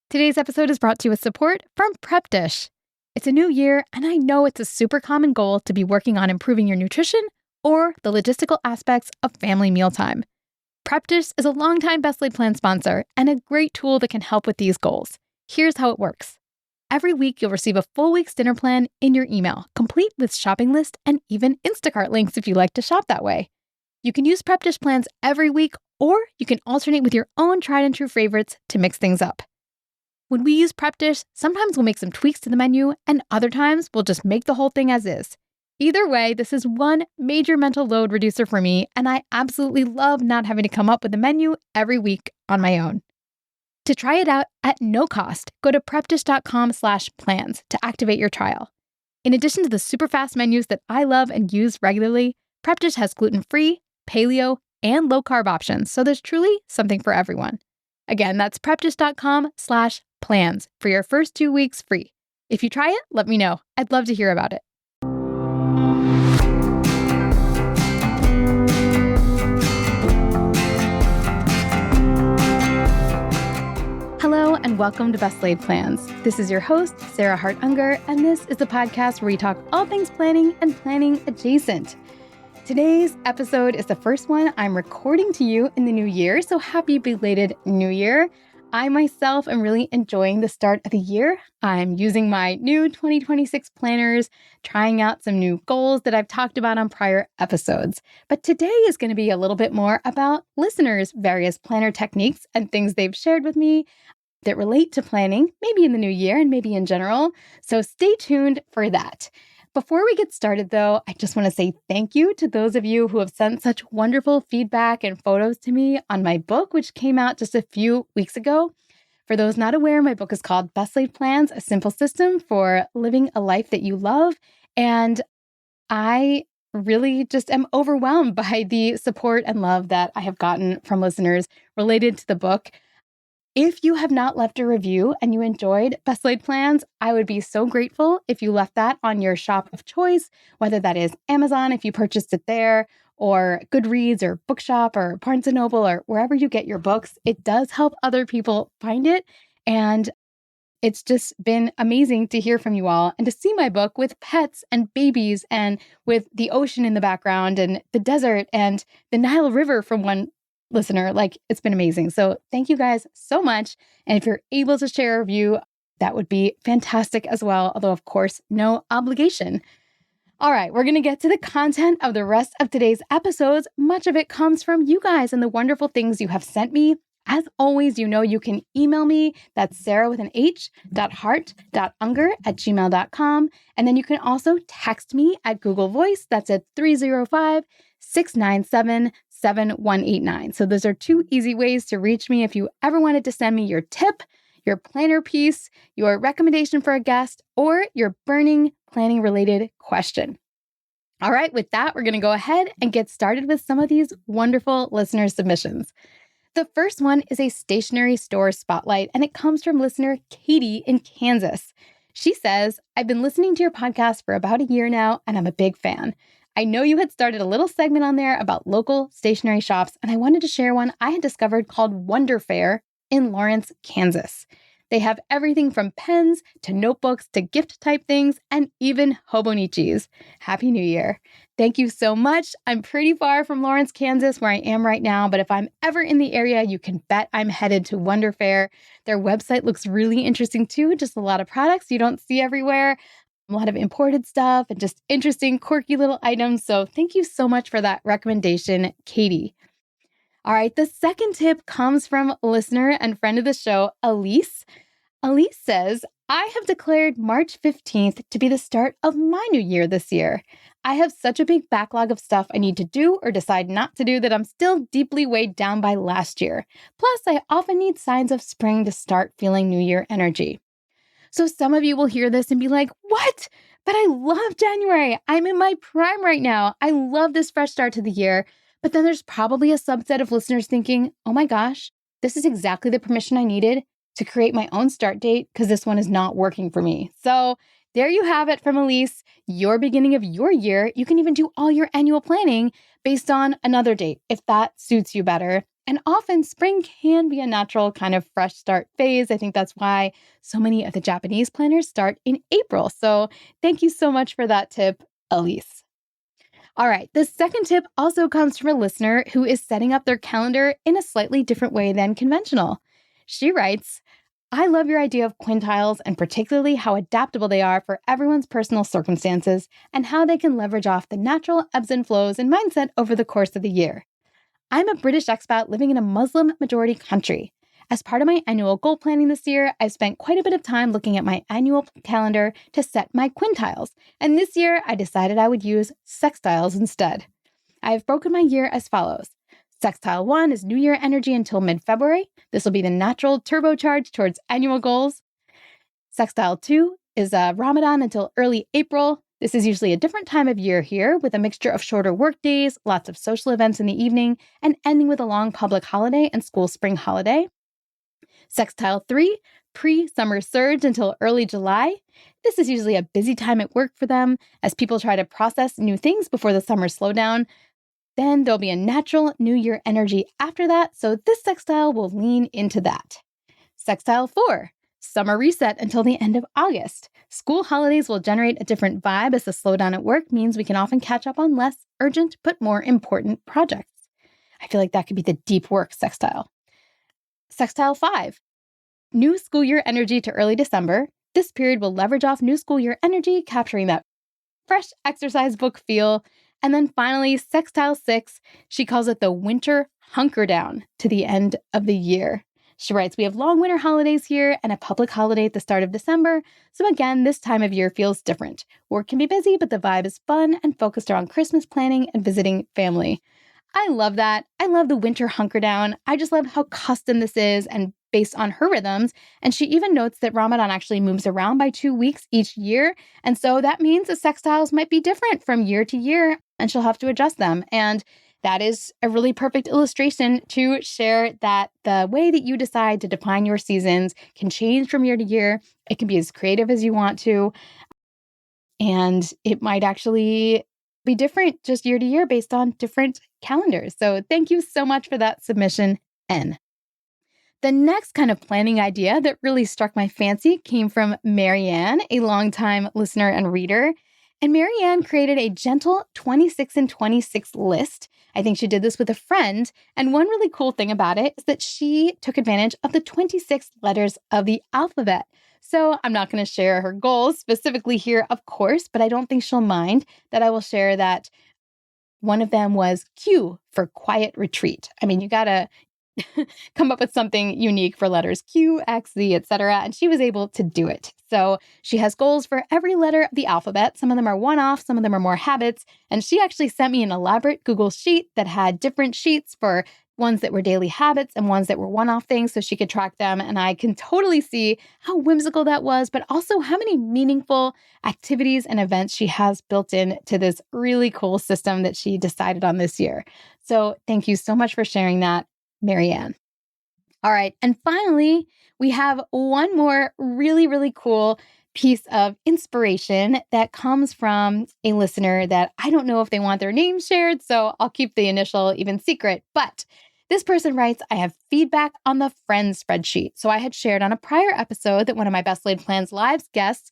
Today's episode is brought to you with support from Prep Dish. It's a new year, and I know it's a super common goal to be working on improving your nutrition or the logistical aspects of family mealtime. Prep Dish is a longtime Best Laid Plan sponsor and a great tool that can help with these goals. Here's how it works. Every week, you'll receive a full week's dinner plan in your email, complete with shopping list and even Instacart links if you like to shop that way. You can use Prep Dish plans every week, or you can alternate with your own tried and true favorites to mix things up. When we use Prep Dish, sometimes we'll make some tweaks to the menu, and other times we'll just make the whole thing as is. Either way, this is one major mental load reducer for me, and I absolutely love not having to come up with a menu every week on my own. To try it out at no cost, go to prepdish.com/plans to activate your trial. In addition to the super fast menus that I love and use regularly, Prep Dish has gluten-free, paleo, and low-carb options, so there's truly something for everyone. Again, that's prepdish.com/plans for your first 2 weeks free. If you try it, let me know. I'd love to hear about it. Hello and welcome to Best Laid Plans. This is your host, Sarah Hart-Unger, and this is the podcast where we talk all things planning and planning adjacent. Today's episode is the first one I'm recording to you in the new year, so happy belated New Year. I myself am really enjoying the start of the year. I'm using my new 2026 planners, trying out some new goals that I've talked about on prior episodes. But today is going to be a little bit more about listeners' various planner techniques and things they've shared with me that relate to planning, maybe in the new year and maybe in general. So stay tuned for that. Before we get started, though, I just want to say thank you to those of you who have sent such wonderful feedback and photos to me on my book, which came out just a few weeks ago. For those not aware, my book is called Best Laid Plans, A Simple System for Living a Life That You Love. And I really just am overwhelmed by the support and love that I have gotten from listeners related to the book. If you have not left a review and you enjoyed Best Laid Plans, I would be so grateful if you left that on your shop of choice, whether that is Amazon, if you purchased it there, or Goodreads, or Bookshop, or Barnes & Noble, or wherever you get your books. It does help other people find it, and it's just been amazing to hear from you all and to see my book with pets and babies and with the ocean in the background and the desert and the Nile River from one listener. It's been amazing. So thank you guys so much. And if you're able to share a review, that would be fantastic as well. Although, of course, no obligation. All right, we're going to get to the content of the rest of today's episodes. Much of it comes from you guys and the wonderful things you have sent me. As always, you know you can email me. That's Sarah with an H.Hart.Unger@gmail.com. And then you can also text me at Google Voice. That's at 305-697-7189. So those are two easy ways to reach me if you ever wanted to send me your tip, your planner piece, your recommendation for a guest, or your burning planning related question. All right, with that, we're going to go ahead and get started with some of these wonderful listener submissions. The first one is a stationery store spotlight, and it comes from listener Katie in Kansas. She says, I've been listening to your podcast for about a year now, and I'm a big fan. I know you had started a little segment on there about local stationery shops, and I wanted to share one I had discovered called Wonder Fair in Lawrence, Kansas. They have everything from pens to notebooks to gift type things and even hobonichis. Happy New Year. Thank you so much. I'm pretty far from Lawrence, Kansas, where I am right now, but if I'm ever in the area, you can bet I'm headed to Wonder Fair. Their website looks really interesting too, just a lot of products you don't see everywhere. A lot of imported stuff and just interesting, quirky little items. So thank you so much for that recommendation, Katie. All right, the second tip comes from listener and friend of the show, Alyce. Alyce says, I have declared March 15th to be the start of my new year this year. I have such a big backlog of stuff I need to do or decide not to do that I'm still deeply weighed down by last year. Plus, I often need signs of spring to start feeling New Year energy. So some of you will hear this and be like, what? But I love January. I'm in my prime right now. I love this fresh start to the year. But then there's probably a subset of listeners thinking, oh my gosh, this is exactly the permission I needed to create my own start date because this one is not working for me. So there you have it from Alyce, your beginning of your year. You can even do all your annual planning based on another date if that suits you better. And often spring can be a natural kind of fresh start phase. I think that's why so many of the Japanese planners start in April. So thank you so much for that tip, Alyce. All right, the second tip also comes from a listener who is setting up their calendar in a slightly different way than conventional. She writes, I love your idea of quintiles and particularly how adaptable they are for everyone's personal circumstances and how they can leverage off the natural ebbs and flows and mindset over the course of the year. I'm a British expat living in a Muslim majority country. As part of my annual goal planning this year, I've spent quite a bit of time looking at my annual calendar to set my quintiles. And this year, I decided I would use sextiles instead. I have broken my year as follows. Sextile 1 is New Year energy until mid-February. This will be the natural turbocharge towards annual goals. Sextile 2 is Ramadan until early April. This is usually a different time of year here with a mixture of shorter work days, lots of social events in the evening, and ending with a long public holiday and school spring holiday. Sextile 3, pre-summer surge until early July. This is usually a busy time at work for them as people try to process new things before the summer slowdown. Then there'll be a natural New Year energy after that, so this sextile will lean into that. Sextile 4, summer reset until the end of August. School holidays will generate a different vibe as the slowdown at work means we can often catch up on less urgent but more important projects. I feel like that could be the deep work sextile. Sextile 5, new school year energy to early December. This period will leverage off new school year energy, capturing that fresh exercise book feel. And then finally, Sextile 6, she calls it the winter hunker down to the end of the year. She writes, we have long winter holidays here and a public holiday at the start of December. So again, this time of year feels different. Work can be busy, but the vibe is fun and focused around Christmas planning and visiting family. I love that. I love the winter hunker down. I just love how custom this is and based on her rhythms. And she even notes that Ramadan actually moves around by 2 weeks each year. And so that means the sextiles might be different from year to year and she'll have to adjust them. And that is a really perfect illustration to share that the way that you decide to define your seasons can change from year to year. It can be as creative as you want to. And it might actually be different just year to year based on different calendars. So thank you so much for that submission, N. The next kind of planning idea that really struck my fancy came from Marianne, a longtime listener and reader. And Marianne created a gentle 26 and 26 list. I think she did this with a friend. And one really cool thing about it is that she took advantage of the 26 letters of the alphabet. So I'm not going to share her goals specifically here, of course, but I don't think she'll mind that I will share that one of them was Q for quiet retreat. I mean, you got to come up with something unique for letters Q, X, Z, etc. And she was able to do it. So she has goals for every letter of the alphabet. Some of them are one-off, some of them are more habits. And she actually sent me an elaborate Google sheet that had different sheets for ones that were daily habits and ones that were one-off things so she could track them. And I can totally see how whimsical that was, but also how many meaningful activities and events she has built in to this really cool system that she decided on this year. So thank you so much for sharing that, Marianne. All right. And finally, we have one more really, really cool piece of inspiration that comes from a listener that I don't know if they want their name shared, so I'll keep the initial even secret. But this person writes, I have feedback on the friends spreadsheet. So I had shared on a prior episode that one of my Best Laid Plans Lives guests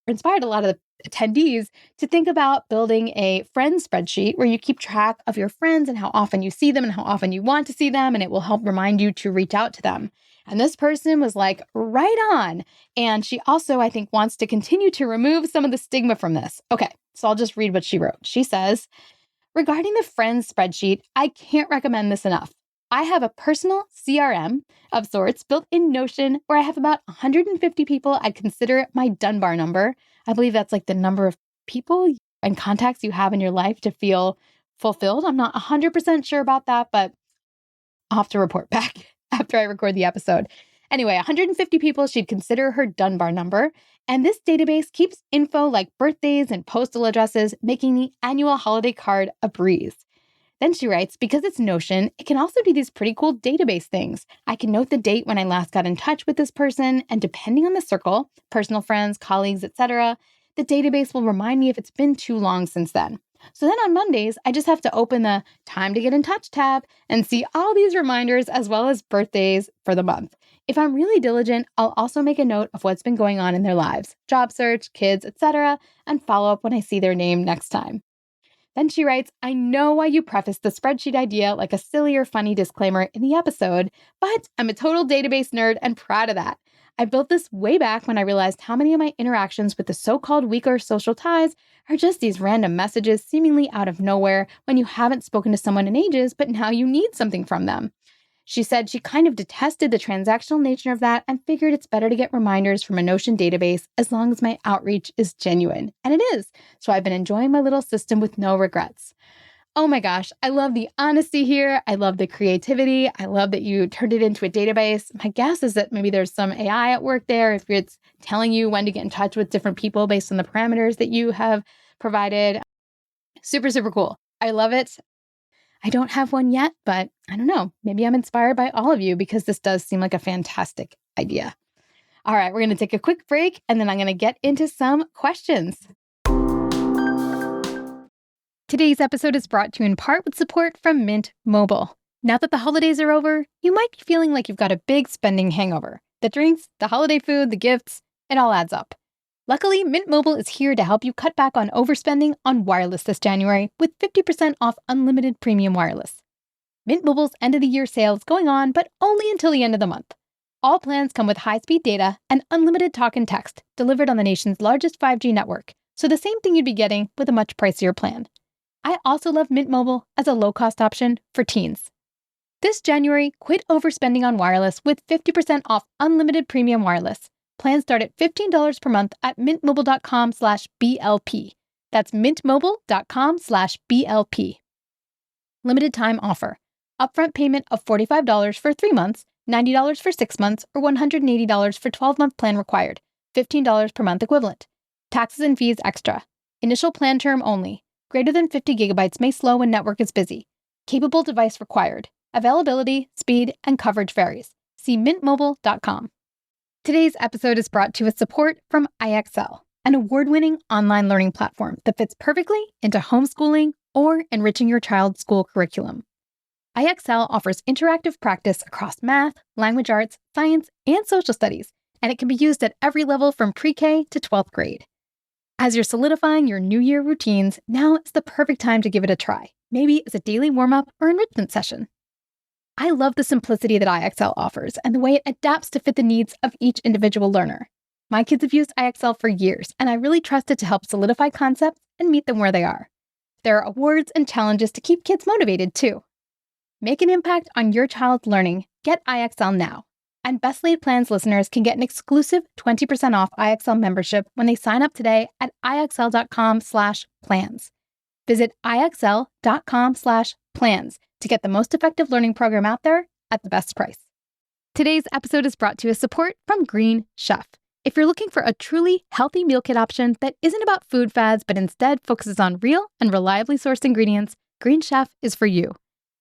inspired a lot of the attendees to think about building a friends spreadsheet where you keep track of your friends and how often you see them and how often you want to see them, and it will help remind you to reach out to them. And this person was like, right on. And she also, I think, wants to continue to remove some of the stigma from this. Okay, so I'll just read what she wrote. She says, regarding the friends spreadsheet, I can't recommend this enough. I have a personal CRM of sorts built in Notion where I have about 150 people I'd consider my Dunbar number. I believe that's like the number of people and contacts you have in your life to feel fulfilled. I'm not 100% sure about that, but I'll have to report back after I record the episode. Anyway, 150 people she'd consider her Dunbar number. And this database keeps info like birthdays and postal addresses, making the annual holiday card a breeze. Then she writes, because it's Notion, it can also do these pretty cool database things. I can note the date when I last got in touch with this person, and depending on the circle, personal friends, colleagues, etc., the database will remind me if it's been too long since then. So then on Mondays, I just have to open the Time to Get in Touch tab and see all these reminders as well as birthdays for the month. If I'm really diligent, I'll also make a note of what's been going on in their lives, job search, kids, etc., and follow up when I see their name next time. Then she writes, I know why you prefaced the spreadsheet idea like a silly or funny disclaimer in the episode, but I'm a total database nerd and proud of that. I built this way back when I realized how many of my interactions with the so-called weaker social ties are just these random messages seemingly out of nowhere when you haven't spoken to someone in ages, but now you need something from them. She said she kind of detested the transactional nature of that and figured it's better to get reminders from a Notion database as long as my outreach is genuine. And it is. So I've been enjoying my little system with no regrets. Oh my gosh, I love the honesty here. I love the creativity. I love that you turned it into a database. My guess is that maybe there's some AI at work there. If it's telling you when to get in touch with different people based on the parameters that you have provided. Super, super cool. I love it. I don't have one yet, but I don't know. Maybe I'm inspired by all of you because this does seem like a fantastic idea. All right, we're going to take a quick break and then I'm going to get into some questions. Today's episode is brought to you in part with support from Mint Mobile. Now that the holidays are over, you might be feeling like you've got a big spending hangover. The drinks, the holiday food, the gifts, it all adds up. Luckily, Mint Mobile is here to help you cut back on overspending on wireless this January with 50% off unlimited premium wireless. Mint Mobile's end-of-the-year sale is going on, but only until the end of the month. All plans come with high-speed data and unlimited talk and text delivered on the nation's largest 5G network, so the same thing you'd be getting with a much pricier plan. I also love Mint Mobile as a low-cost option for teens. This January, quit overspending on wireless with 50% off unlimited premium wireless. Plans start at $15 per month at mintmobile.com/BLP. That's mintmobile.com/BLP. Limited time offer. Upfront payment of $45 for 3 months, $90 for 6 months, or $180 for 12-month plan required. $15 per month equivalent. Taxes and fees extra. Initial plan term only. Greater than 50 gigabytes may slow when network is busy. Capable device required. Availability, speed, and coverage varies. See mintmobile.com. Today's episode is brought to you with support from IXL, an award-winning online learning platform that fits perfectly into homeschooling or enriching your child's school curriculum. IXL offers interactive practice across math, language arts, science, and social studies, and it can be used at every level from pre-K to 12th grade. As you're solidifying your New Year routines, now is the perfect time to give it a try, maybe as a daily warm-up or enrichment session. I love the simplicity that IXL offers and the way it adapts to fit the needs of each individual learner. My kids have used IXL for years, and I really trust it to help solidify concepts and meet them where they are. There are awards and challenges to keep kids motivated, too. Make an impact on your child's learning. Get IXL now. And Best Laid Plans listeners can get an exclusive 20% off IXL membership when they sign up today at IXL.com/plans. Visit IXL.com/plans to get the most effective learning program out there at the best price. Today's episode is brought to you with support from Green Chef. If you're looking for a truly healthy meal kit option that isn't about food fads but instead focuses on real and reliably sourced ingredients, Green Chef is for you.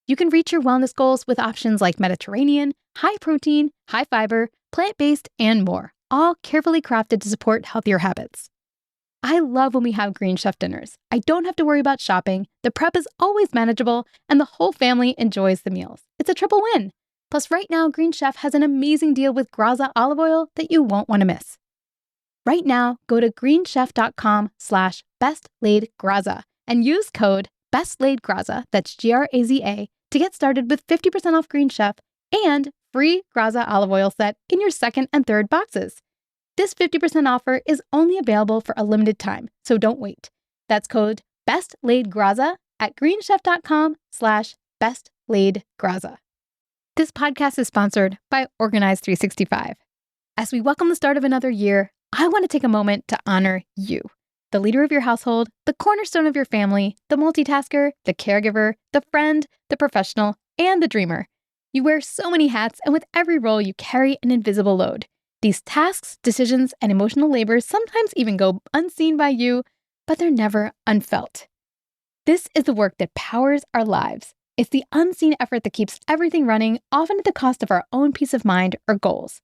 You can reach your wellness goals with options like Mediterranean, high protein, high fiber, plant-based, and more, all carefully crafted to support healthier habits. I love when we have Green Chef dinners. I don't have to worry about shopping, the prep is always manageable, and the whole family enjoys the meals. It's a triple win. Plus, right now, Green Chef has an amazing deal with Graza olive oil that you won't want to miss. Right now, go to greenchef.com/bestlaidgraza and use code bestlaidgraza, that's GRAZA, to get started with 50% off Green Chef and free Graza olive oil set in your second and third boxes. This 50% offer is only available for a limited time, so don't wait. That's code bestlaidgraza at greenchef.com/bestlaidgraza. This podcast is sponsored by Organize 365. As we welcome the start of another year, I want to take a moment to honor you, the leader of your household, the cornerstone of your family, the multitasker, the caregiver, the friend, the professional, and the dreamer. You wear so many hats, and with every role, you carry an invisible load. These tasks, decisions, and emotional labors sometimes even go unseen by you, but they're never unfelt. This is the work that powers our lives. It's the unseen effort that keeps everything running, often at the cost of our own peace of mind or goals.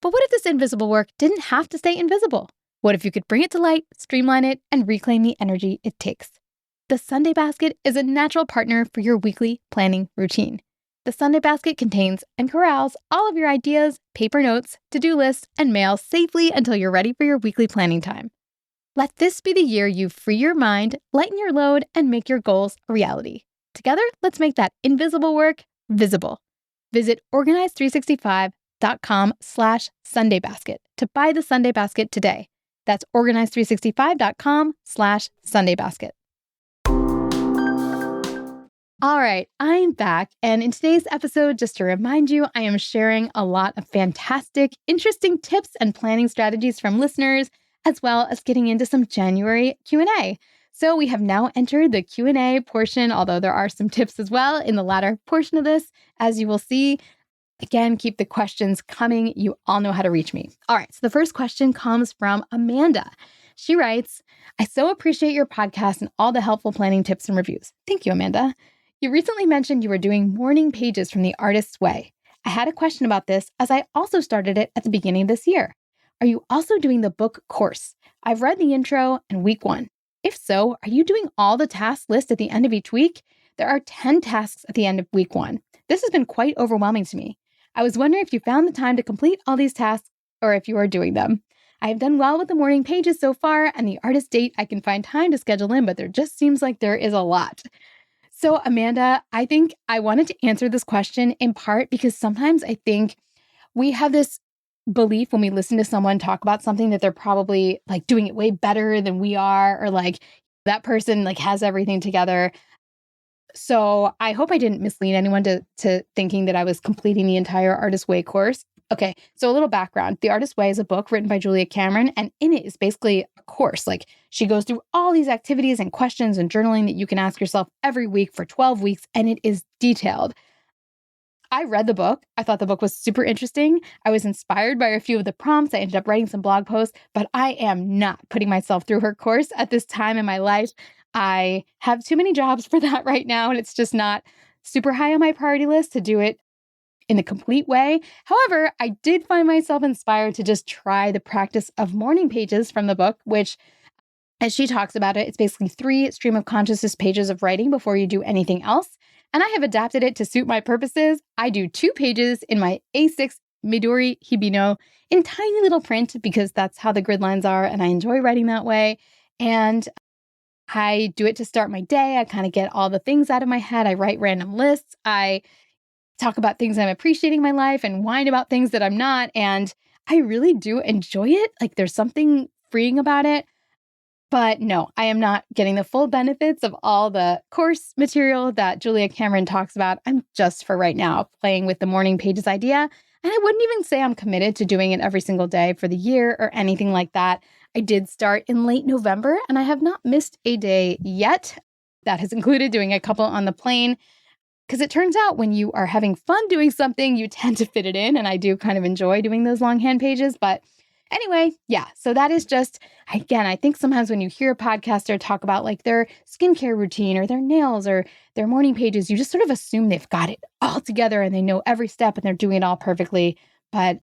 But what if this invisible work didn't have to stay invisible? What if you could bring it to light, streamline it, and reclaim the energy it takes? the Sunday basket is a natural partner for your weekly planning routine. The Sunday basket contains and corrals all of your ideas, paper notes, to-do lists, and mail safely until you're ready for your weekly planning time. Let this be the year you free your mind, lighten your load, and make your goals a reality. Together, let's make that invisible work visible. Visit organize365.com/SundayBasket to buy the Sunday basket today. That's organize365.com/SundayBasket. All right, I'm back. And in today's episode, just to remind you, I am sharing a lot of fantastic, interesting tips and planning strategies from listeners, as well as getting into some January Q&A. So we have now entered the Q&A portion, although there are some tips as well in the latter portion of this, as you will see. Again, keep the questions coming. You all know how to reach me. All right, so the first question comes from Amanda. She writes, I so appreciate your podcast and all the helpful planning tips and reviews. Thank you, Amanda. You recently mentioned you were doing morning pages from The Artist's Way. I had a question about this as I also started it at the beginning of this year. Are you also doing the book course? I've read the intro and week 1. If so, are you doing all the task list at the end of each week? There are 10 tasks at the end of week 1. This has been quite overwhelming to me. I was wondering if you found the time to complete all these tasks or if you are doing them. I have done well with the morning pages so far, and the artist date I can find time to schedule in, but there just seems like there is a lot. So Amanda, I think I wanted to answer this question in part because sometimes I think we have this belief when we listen to someone talk about something that they're probably like doing it way better than we are, or like that person like has everything together. So I hope I didn't mislead anyone to thinking that I was completing the entire Artist's Way course. Okay, so a little background. The Artist's Way is a book written by Julia Cameron, and in it is basically a course. Like she goes through all these activities and questions and journaling that you can ask yourself every week for 12 weeks, and it is detailed. I read the book. I thought the book was super interesting. I was inspired by a few of the prompts. I ended up writing some blog posts, but I am not putting myself through her course at this time in my life. I have too many jobs for that right now, and it's just not super high on my priority list to do it in a complete way. However, I did find myself inspired to just try the practice of morning pages from the book, which, as she talks about it, it's basically 3 stream of consciousness pages of writing before you do anything else. And I have adapted it to suit my purposes. I do 2 pages in my A6 Midori Hibino in tiny little print because that's how the grid lines are, and I enjoy writing that way. And I do it to start my day. I kind of get all the things out of my head. I write random lists. I talk about things I'm appreciating in my life and whine about things that I'm not. And I really do enjoy it. Like there's something freeing about it. But no, I am not getting the full benefits of all the course material that Julia Cameron talks about. I'm just for right now playing with the morning pages idea. And I wouldn't even say I'm committed to doing it every single day for the year or anything like that. I did start in late November and I have not missed a day yet. That has included doing a couple on the plane. Because it turns out when you are having fun doing something, you tend to fit it in. And I do kind of enjoy doing those longhand pages. But anyway, yeah. So that is just, again, I think sometimes when you hear a podcaster talk about like their skincare routine or their nails or their morning pages, you just sort of assume they've got it all together and they know every step and they're doing it all perfectly. But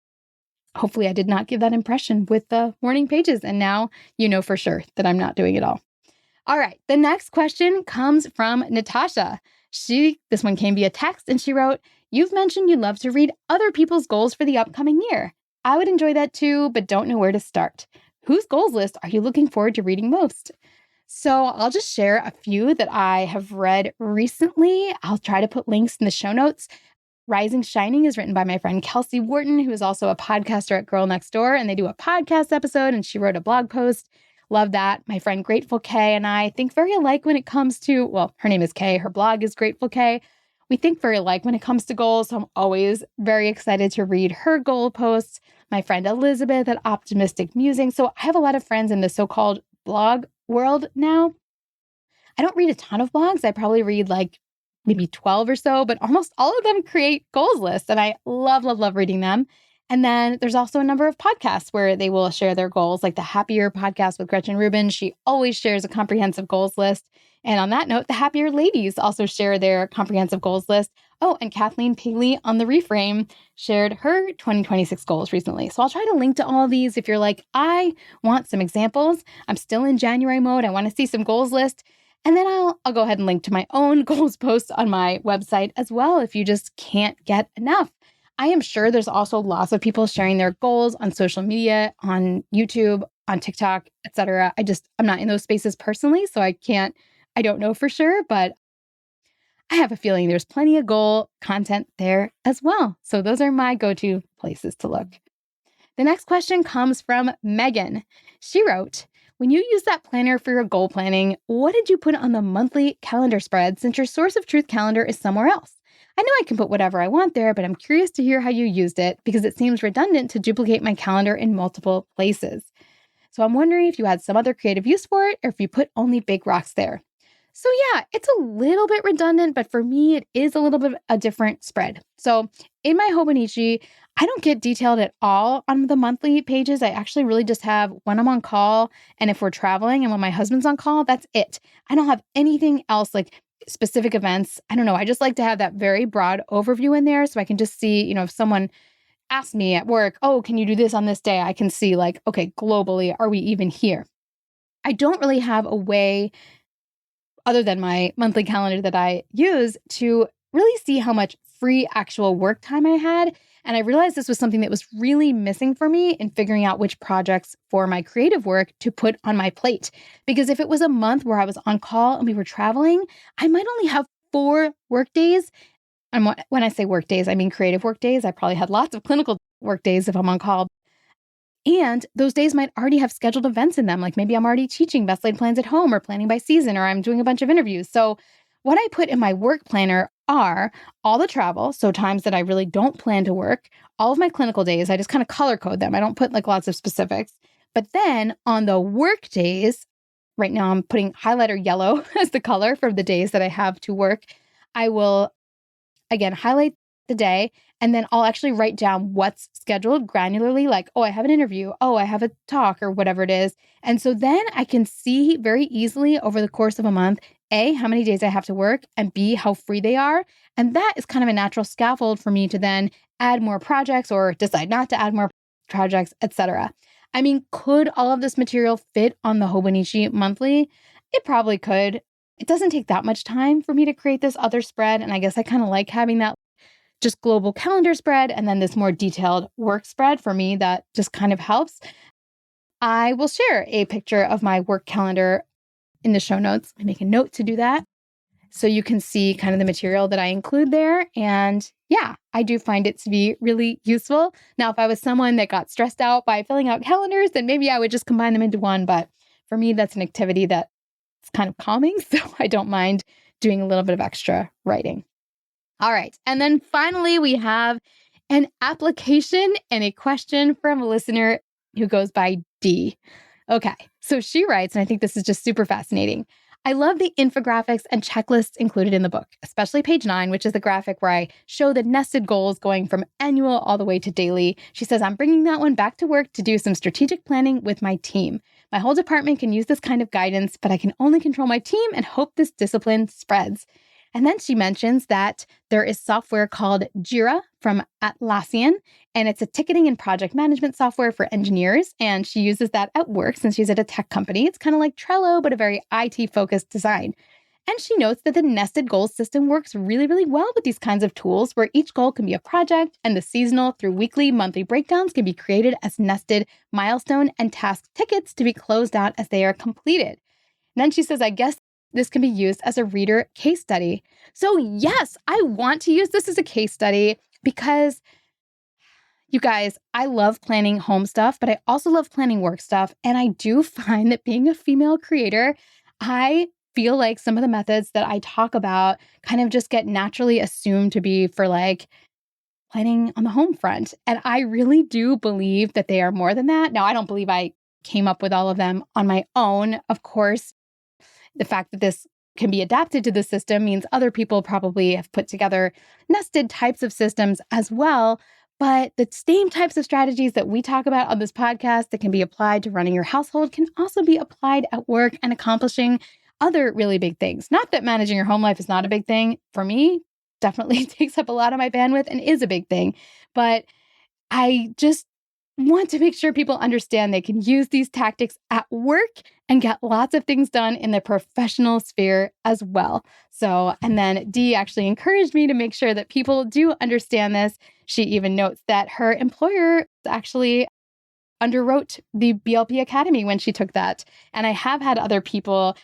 hopefully I did not give that impression with the morning pages. And now you know for sure that I'm not doing it all. All right. The next question comes from Natasha. This one came via text and she wrote, you've mentioned you love to read other people's goals for the upcoming year. I would enjoy that too, but don't know where to start. Whose goals list are you looking forward to reading most? So I'll just share a few that I have read recently. I'll try to put links in the show notes. Rising Shining is written by my friend Kelsey Wharton, who is also a podcaster at Girl Next Door, and they do a podcast episode and she wrote a blog post. Love that. My friend Grateful K and I think very alike when it comes to, well, her name is Kay. Her blog is Grateful K. We think very alike when it comes to goals. So I'm always very excited to read her goal posts. My friend Elizabeth at Optimistic Musing. So I have a lot of friends in the so-called blog world now. I don't read a ton of blogs. I probably read like maybe 12 or so, but almost all of them create goals lists. And I love, love, love reading them. And then there's also a number of podcasts where they will share their goals, like the Happier podcast with Gretchen Rubin. She always shares a comprehensive goals list. And on that note, the Happier Ladies also share their comprehensive goals list. Oh, and Kathleen Pigley on The Reframe shared her 2026 goals recently. So I'll try to link to all of these if you're like, I want some examples. I'm still in January mode. I want to see some goals list. And then I'll go ahead and link to my own goals posts on my website as well if you just can't get enough. I am sure there's also lots of people sharing their goals on social media, on YouTube, on TikTok, etc. I'm not in those spaces personally, so I don't know for sure, but I have a feeling there's plenty of goal content there as well. So those are my go-to places to look. The next question comes from Megan. She wrote, when you use that planner for your goal planning, what did you put on the monthly calendar spread since your source of truth calendar is somewhere else? I know I can put whatever I want there, but I'm curious to hear how you used it because it seems redundant to duplicate my calendar in multiple places. So I'm wondering if you had some other creative use for it or if you put only big rocks there. So yeah, it's a little bit redundant, but for me, it is a little bit a different spread. So in my Hobonichi, I don't get detailed at all on the monthly pages. I actually really just have when I'm on call and if we're traveling and when my husband's on call, that's it. I don't have anything else like specific events. I don't know. I just like to have that very broad overview in there so I can just see, if someone asks me at work, oh, can you do this on this day? I can see like, okay, globally, are we even here? I don't really have a way other than my monthly calendar that I use to really see how much free actual work time I had. And I realized this was something that was really missing for me in figuring out which projects for my creative work to put on my plate. Because if it was a month where I was on call and we were traveling, I might only have 4 work days. And when I say work days, I mean creative work days. I probably had lots of clinical work days if I'm on call. And those days might already have scheduled events in them. Like maybe I'm already teaching best laid plans at home or planning by season, or I'm doing a bunch of interviews. So what I put in my work planner are all the travel. So times that I really don't plan to work, all of my clinical days, I just kind of color code them. I don't put like lots of specifics. But then on the work days, right now I'm putting highlighter yellow as the color for the days that I have to work. I will, again, highlight the day, and then I'll actually write down what's scheduled granularly, like, oh, I have an interview, oh, I have a talk or whatever it is. And so then I can see very easily over the course of a month, A, how many days I have to work, and B, how free they are. And that is kind of a natural scaffold for me to then add more projects or decide not to add more projects, etc. I mean, could all of this material fit on the Hobonichi monthly? It probably could. It doesn't take that much time for me to create this other spread. And I guess I kind of like having that just global calendar spread and then this more detailed work spread for me that just kind of helps. I will share a picture of my work calendar in the show notes. I make a note to do that so you can see kind of the material that I include there. And yeah, I do find it to be really useful. Now, if I was someone that got stressed out by filling out calendars, then maybe I would just combine them into one. But for me, that's an activity that's kind of calming. So I don't mind doing a little bit of extra writing. All right. And then finally, we have an application and a question from a listener who goes by D. Okay. So she writes, and I think this is just super fascinating. I love the infographics and checklists included in the book, especially page 9, which is the graphic where I show the nested goals going from annual all the way to daily. She says, I'm bringing that one back to work to do some strategic planning with my team. My whole department can use this kind of guidance, but I can only control my team and hope this discipline spreads. And then she mentions that there is software called Jira from Atlassian, and it's a ticketing and project management software for engineers. And she uses that at work since she's at a tech company. It's kind of like Trello, but a very IT-focused design. And she notes that the nested goals system works really, really well with these kinds of tools where each goal can be a project and the seasonal through weekly, monthly breakdowns can be created as nested milestone and task tickets to be closed out as they are completed. And then she says, I guess this can be used as a reader case study. So yes, I want to use this as a case study because you guys, I love planning home stuff, but I also love planning work stuff. And I do find that being a female creator, I feel like some of the methods that I talk about kind of just get naturally assumed to be for like planning on the home front. And I really do believe that they are more than that. Now, I don't believe I came up with all of them on my own. Of course, the fact that this can be adapted to the system means other people probably have put together nested types of systems as well. But the same types of strategies that we talk about on this podcast that can be applied to running your household can also be applied at work and accomplishing other really big things. Not that managing your home life is not a big thing. For me, definitely takes up a lot of my bandwidth and is a big thing. But I just want to make sure people understand they can use these tactics at work and get lots of things done in the professional sphere as well. So, and then Dee actually encouraged me to make sure that people do understand this. She even notes that her employer actually underwrote the BLP Academy when she took that. And I have had other people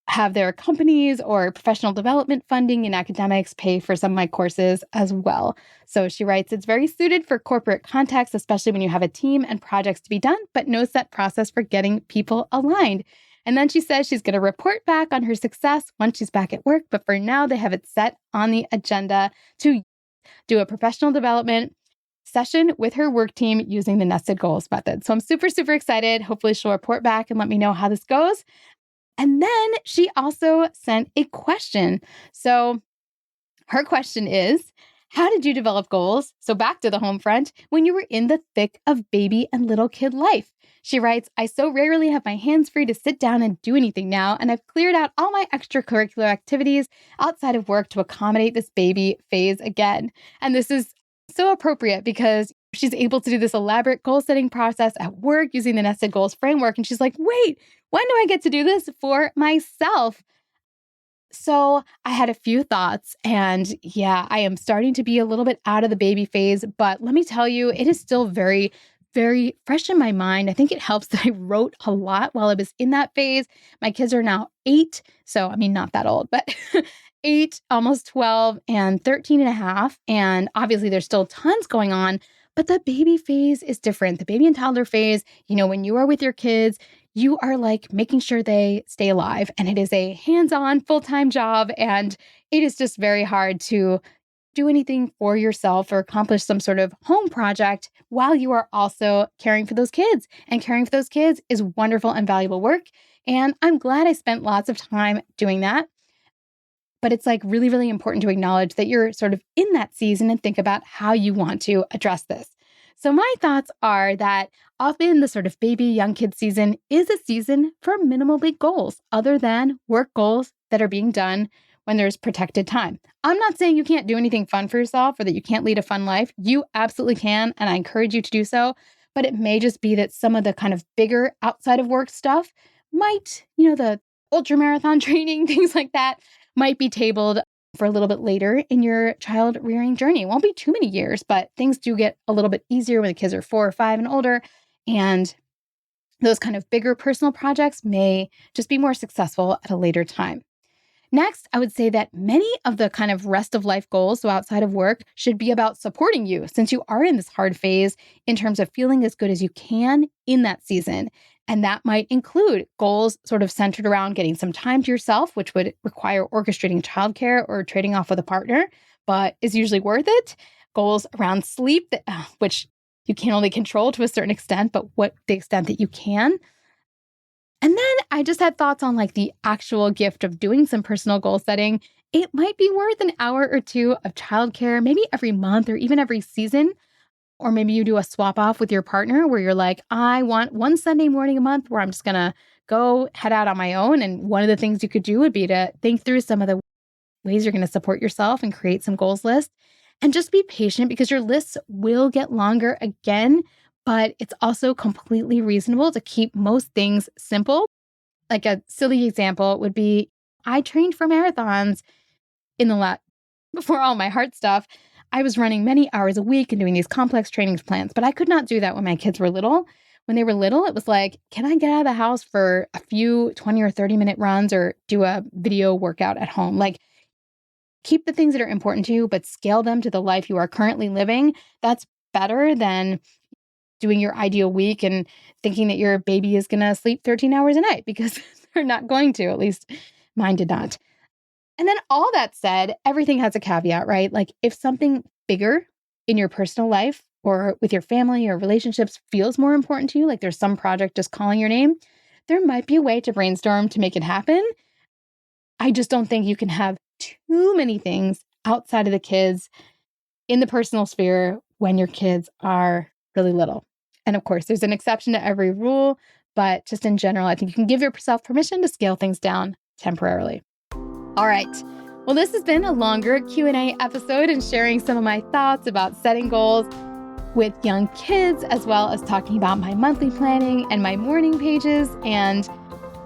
have their companies or professional development funding in academics pay for some of my courses as well. So she writes, it's very suited for corporate contexts, especially when you have a team and projects to be done, but no set process for getting people aligned. And then she says she's going to report back on her success once she's back at work. But for now, they have it set on the agenda to do a professional development session with her work team using the nested goals method. So I'm super, super excited. Hopefully she'll report back and let me know how this goes. And then she also sent a question. So her question is, how did you develop goals? So back to the home front, when you were in the thick of baby and little kid life. She writes, I so rarely have my hands free to sit down and do anything now, and I've cleared out all my extracurricular activities outside of work to accommodate this baby phase again. And this is so appropriate because she's able to do this elaborate goal setting process at work using the nested goals framework. And she's like, wait, when do I get to do this for myself? So I had a few thoughts, and yeah, I am starting to be a little bit out of the baby phase, but let me tell you, it is still very, very fresh in my mind. I think it helps that I wrote a lot while I was in that phase. My kids are now 8, so I mean, not that old, but 8, almost 12, and 13 and a half. And obviously there's still tons going on, but the baby phase is different. The baby and toddler phase, when you are with your kids, you are like making sure they stay alive. And it is a hands-on full-time job. And it is just very hard to do anything for yourself or accomplish some sort of home project while you are also caring for those kids. And caring for those kids is wonderful and valuable work. And I'm glad I spent lots of time doing that. But it's like really, really important to acknowledge that you're sort of in that season and think about how you want to address this. So my thoughts are that often the sort of baby young kid season is a season for minimal big goals other than work goals that are being done when there's protected time. I'm not saying you can't do anything fun for yourself or that you can't lead a fun life. You absolutely can, and I encourage you to do so. But it may just be that some of the kind of bigger outside of work stuff might, the ultra marathon training, things like that, might be tabled for a little bit later in your child rearing journey. It won't be too many years, but things do get a little bit easier when the kids are 4 or 5 and older. And those kind of bigger personal projects may just be more successful at a later time. Next, I would say that many of the kind of rest of life goals, so outside of work, should be about supporting you since you are in this hard phase in terms of feeling as good as you can in that season. And that might include goals sort of centered around getting some time to yourself, which would require orchestrating childcare or trading off with a partner, but is usually worth it. Goals around sleep, which you can only control to a certain extent, but what the extent that you can. And then I just had thoughts on like the actual gift of doing some personal goal setting. It might be worth an hour or two of childcare, maybe every month or even every season. Or maybe you do a swap off with your partner where you're like, I want one Sunday morning a month where I'm just going to go head out on my own. And one of the things you could do would be to think through some of the ways you're going to support yourself and create some goals lists. And just be patient because your lists will get longer again, but it's also completely reasonable to keep most things simple. Like a silly example would be, I trained for marathons in the last, before all my heart stuff. I was running many hours a week and doing these complex training plans, but I could not do that when my kids were little. When they were little, it was like, can I get out of the house for a few 20 or 30-minute runs or do a video workout at home? Like, keep the things that are important to you, but scale them to the life you are currently living. That's better than doing your ideal week and thinking that your baby is going to sleep 13 hours a night because they're not going to, at least mine did not. And then all that said, everything has a caveat, right? Like if something bigger in your personal life or with your family or relationships feels more important to you, like there's some project just calling your name, there might be a way to brainstorm to make it happen. I just don't think you can have too many things outside of the kids in the personal sphere when your kids are really little. And of course, there's an exception to every rule, but just in general, I think you can give yourself permission to scale things down temporarily. All right. Well, this has been a longer Q&A episode and sharing some of my thoughts about setting goals. with young kids, as well as talking about my monthly planning and my morning pages, and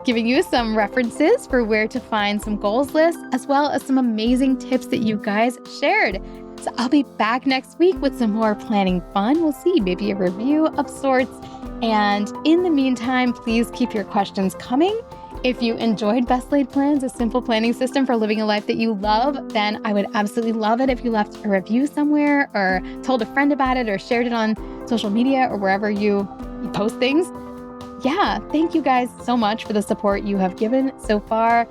giving you some references for where to find some goals lists, as well as some amazing tips that you guys shared. So I'll be back next week with some more planning fun. We'll see, maybe a review of sorts. And in the meantime, please keep your questions coming. If you enjoyed Best Laid Plans, a simple planning system for living a life that you love, then I would absolutely love it if you left a review somewhere or told a friend about it or shared it on social media or wherever you post things. Yeah, thank you guys so much for the support you have given so far.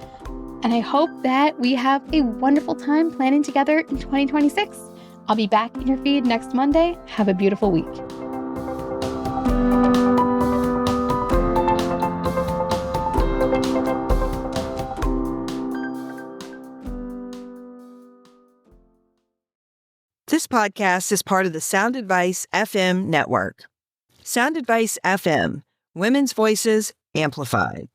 And I hope that we have a wonderful time planning together in 2026. I'll be back in your feed next Monday. Have a beautiful week. This podcast is part of the Sound Advice FM network. Sound Advice FM, women's voices amplified.